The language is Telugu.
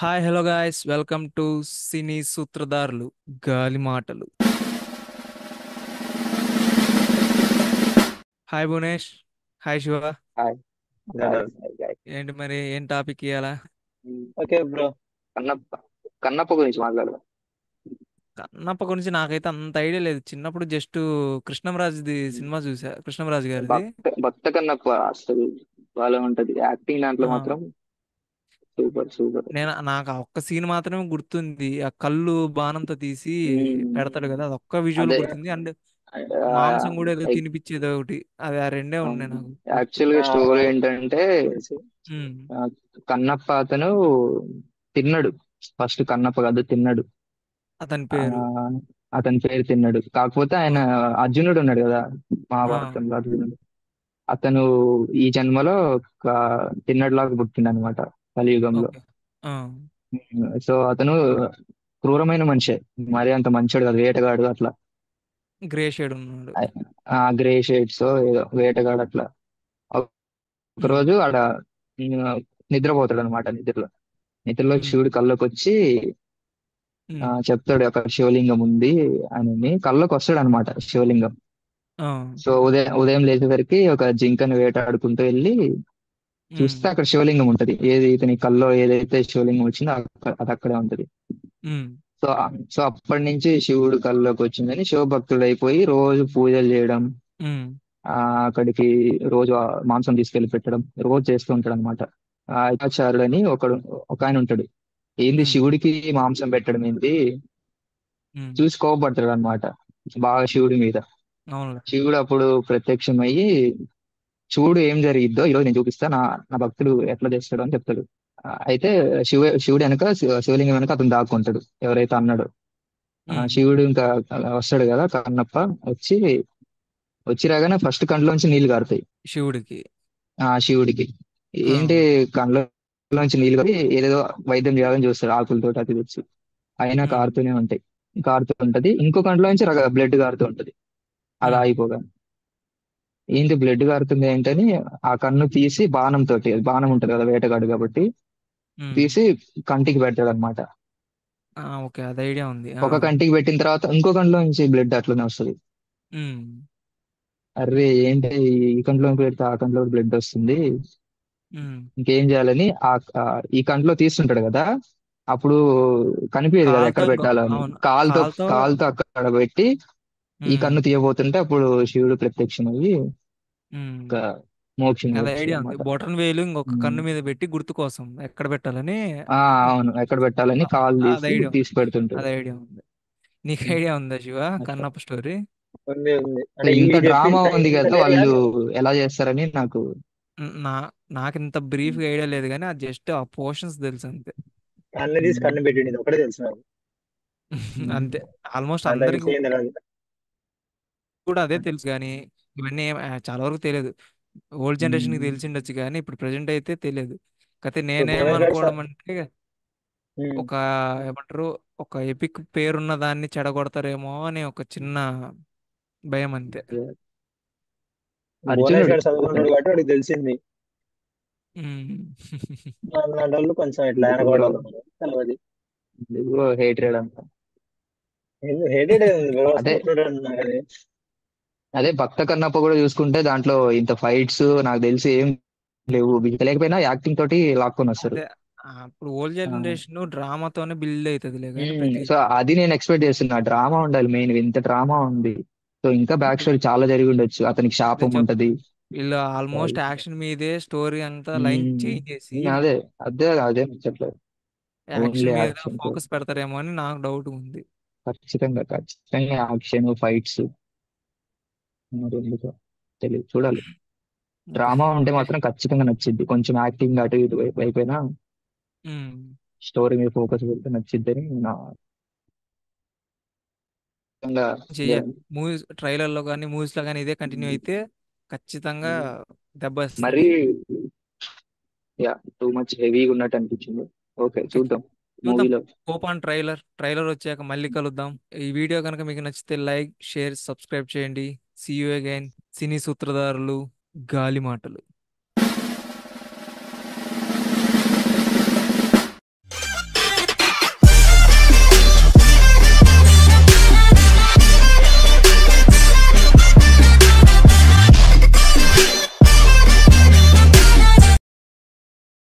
Hi hello guys welcome to cine సూత్రధారులు గాలి మాటలు. Hi Bhuvanesh. Hi Shiva. Hi hi hi hi. ఏంటి మరి ఏం టాపిక్ ఇవ్వాలా? Okay bro. కన్నప్ప కన్నప్ప గురించి మాట్లాడదాం. కన్నప్ప గురించి నాకైతే అంత ఐడియా లేదు. చిన్నప్పుడు జస్ట్ కృష్ణంరాజుది సినిమా చూసా, కృష్ణంరాజు గారిది. భక్త కన్నప్ప అసలు బాగా ఉంటది యాక్టింగ్ దాంట్లో ఆ, మాత్రం. Super super. నాకు ఆ ఒక్క సీన్ మాత్రమే గుర్తుంది. ఆ కళ్ళు బాణంతో తీసి పెడతాడు కదా, అది ఒక్క విజువల్ అదే గుర్తుంది. అండ్ మాంసం కూడా ఏదో తినిపించేది ఒకటి, అది ఆ రెండే ఉన్నాయి నాకు గుర్తు. యాక్చువల్ గా స్టోరీ ఏంటంటే ఉమ్, ఆ, కన్నప్ప అతను తిన్నాడు. ఫస్ట్ కన్నప్ప కాదు తిన్నాడు. అతని ఆ పేరు. అతని పేరు తిన్నాడు. కాకపోతే ఆయన ఓకే. అర్జునుడు ఉన్నాడు కదా, ఆ, మహాభారతంలో అర్జునుడు. అతను ఈ జన్మలో ఒక తిన్నడిలాగా పుట్టిండు అనమాట కలియుగంలో. ఓకే. ఆ, సో అతను క్రూరమైన మనిషే. మరి అంత మంచోడు కాదు, వేటగాడు అట్లా. గ్రే షేడ్ ఉన్నాడు. ఆ గ్రే షేడ్స్ ఏదో వేటగాడు అట్లా. ఉమ్, ఒకరోజు ఆడ నిద్రపోతాడు అనమాట. నిద్రలో ఉమ్, శివుడు కల్లోకి వచ్చి ఉమ్, చెప్తాడు అక్కడ శివలింగం ఉంది అని. కల్లోకి వస్తాడు అనమాట శివలింగం. ఆ, సో ఉదయం లేచేసరికి ఒక జింకను వేటాడుకుంటూ వెళ్ళి ఉమ్, చూస్తే అక్కడ శివలింగం ఉంటది. ఏది ఇతని కల్లో ఏదైతే శివలింగం వచ్చిందో అది అక్కడే ఉంటది. ఉమ్, సో సో అప్పటి నుంచి శివుడు కల్లోకి వచ్చిందని శివభక్తుడు అయిపోయి రోజు పూజలు చేయడం, ఉమ్, ఆ అక్కడికి రోజు మాంసం తీసుకెళ్లి పెట్టడం రోజు చేస్తూ ఉంటాడు అనమాట. ఆచార్యుడు అని ఒక ఆయన ఉంటాడు. ఏంది ఉమ్, శివుడికి మాంసం పెట్టడం ఏంటి, ఉమ్, చూసి కోపపడతాడు అనమాట బాగా శివుడి మీద. అవునులే. శివుడు అప్పుడు ప్రత్యక్షమయ్యి చూడు ఏం జరిగిద్దో ఈరోజు నేను చూపిస్తా, నా నా భక్తుడు ఎట్లా చేస్తాడో అని చెప్తాడు. అయితే శివుడు వెనక శివలింగం వెనక అతను దాక్కుంటాడు ఎవరైతే అన్నాడో. ఉమ్, శివుడు ఇంకా వస్తాడు కదా కన్నప్ప. వచ్చి వచ్చి రాగానే ఫస్ట్ కంట్లోంచి నీళ్లు కారుతాయి శివుడికి. ఆ శివుడికి. ఆ, ఏంటి కంట్లోంచి నీళ్లు కారి ఏదేదో వైద్యం చేయాలని చూస్తాడు ఆకులతోటి అది తెచ్చి. అయినా ఉమ్, కారుతూనే ఉంటాయి. కారుతూ ఉంటది. ఇంకో కంట్లోంచి బ్లడ్ కారుతూ ఉంటది. అది ఉమ్, ఆగిపోగా ఏంటి బ్లడ్ కారుతుంది ఏంటని ఆ కన్ను తీసి బాణం తోటి, బాణం ఉంటది కదా వేటగాడు కాబట్టి, ఉమ్, తీసి కంటికి పెడతాడు అనమాట. ఓకే, అది ఐడియా ఉంది. ఆ, ఒక కంటికి పెట్టిన తర్వాత ఇంకో కంట్లో నుంచి బ్లడ్ అట్లనే వస్తుంది. ఉమ్, అరే ఏంటి ఈ కంట్లో పెడితే ఆ కంట్లో బ్లడ్ వస్తుంది, ఉమ్, ఇంకేం చేయాలని ఆ ఈ కంట్లో తీస్తుంటాడు కదా. అప్పుడు కనిపించదు కదా కాలుతో ఎక్కడ ఇంకో, పెట్టాలని. అవును, కాలుతో కాలుతో. కాలుతో అక్కడ పెట్టి ఈ ఉమ్, కన్ను తీయబోతుంటే అప్పుడు శివుడు ప్రత్యక్షమయ్యి ఉమ్, ఒక మోక్షం అది ఇవ్వచ్చు ఐడియా ఉంది. అనమాట. బొటన్ వేలు ఇంకొక కన్ను మీద పెట్టి గుర్తు కోసం ఎక్కడ పెట్టాలని. ఆ అవును, ఎక్కడ పెట్టాలని కాలు అది తీసి ఐడియా ఉంది. తీసి పెడుతుంటాడు. అది ఐడియా ఉంది. నీకు ఐడియా ఉందా శివ, అట్లా. కన్నప్ప స్టోరీ? ఉంది ఉంది సో అంటే ఇంత ఇది డ్రామా చెప్పింది ఉంది ఇంత కదా వాళ్ళు వాళ్ళు. ఎలా చేస్తారని నాకు. నా నాకు ఇంత బ్రీఫ్గా ఐడియా లేదు, కానీ అది జస్ట్ ఆ పోర్షన్స్ తెలుసు అంతే. కన్ను తీసి కన్ను పెట్టింది ఇది ఒకటే తెలుసు నాకు. అంతే. ఆల్మోస్ట్ అంత అందరికి మించి ఏం తెలియదు. కూడా అదే తెలుసు, కానీ ఇవన్నీ చాలా వరకు తెలియదు. ఓల్డ్ జనరేషన్కి ఉమ్. తెలిసిండొచ్చు, కానీ ఇప్పుడు ప్రజెంట్ అయితే తెలియదు. కాకపోతే ఇప్పుడు భువనేష్ గారు నేనేమనుకోవడం అంటే, ఒక ఏమంటారు, ఒక ఎపిక్ పేరున్న దాన్ని చెడగొడతారేమో అని ఒక చిన్న భయం అంతే. భువనేష్ అర్జునుడు గారు చదువుకుంటాడు కాబట్టి వాడికి తెలిసింది. ఉమ్. అలాంటి వాళ్ళు కొంచెం ఇట్లా వెనకబడాలి తెలియదు. హేటెడ్ అంతా. హేటెడ్ అదే. అదే అదే భక్త కన్నప్ప కూడా చూసుకుంటే దాంట్లో ఇంత ఫైట్స్ నాకు తెలిసి ఏం లేవు. మీకు లేకపోయినా యాక్టింగ్ తోటి లాక్కొని వస్తారు. అదే. ఇప్పుడు ఓల్డ్ జనరేషన్ డ్రామాతోనే బిల్డ్ అవుతుందిలే, కానీ సో ప్రతిదీ. అది నేను ఎక్స్పెక్ట్ చేస్తున్నా, డ్రామా ఉండాలి మెయిన్. ఇంత డ్రామా ఉంది. సో ఇంకా బ్యాక్ ఇప్పుడు స్టోరీ చాలా జరిగి ఉండొచ్చు. అతనికి అదే శాపం చెప్ ఉంటది. వీళ్ళు ఆల్మోస్ట్ యాక్షన్ మీదే స్టోరీ అంతా లైన్ ఉమ్, చేంజ్ చేసి అదే అదే అదే చెప్పలేదు. ఓన్లీ యాక్షన్ మీద యాక్షన్. ఫోకస్ పెడతారేమో అని నాకు డౌట్ ఉంది. ఖచ్చితంగా ఖచ్చితంగా యాక్షన్ ఫైట్స్ మరి ఎందుకో తెలియదు, చూడాలి. ఓకే. డ్రామా ఉంటే ఓకే. మాత్రం ఖచ్చితంగా నచ్చింది. కొంచెం యాక్టింగ్ అటు ఇటు అయిపోయినా ఉమ్. స్టోరీ మీద ఫోకస్ పెడితే నచ్చిద్దని నా విధంగా. చెయ్యాలి. మూవీస్ ట్రైలర్లో కానీ మూవీస్లో కానీ ఇదే కంటిన్యూ అయితే ఖచ్చితంగా మరీ దెబ్బేస్తుంది. టూ మచ్ హెవీగా ఉన్నట్టు అనిపించింది. Okay okay. చూద్దాం చూద్దాం. మూవీలో. కోపాన్ ట్రైలర్ వచ్చాక మళ్ళీ కలుద్దాం. ఈ వీడియో కనుక మీకు నచ్చితే లైక్, షేర్, సబ్స్క్రైబ్ చేయండి. See you again. సినీ సూత్రధారులు గాలి మాటలు.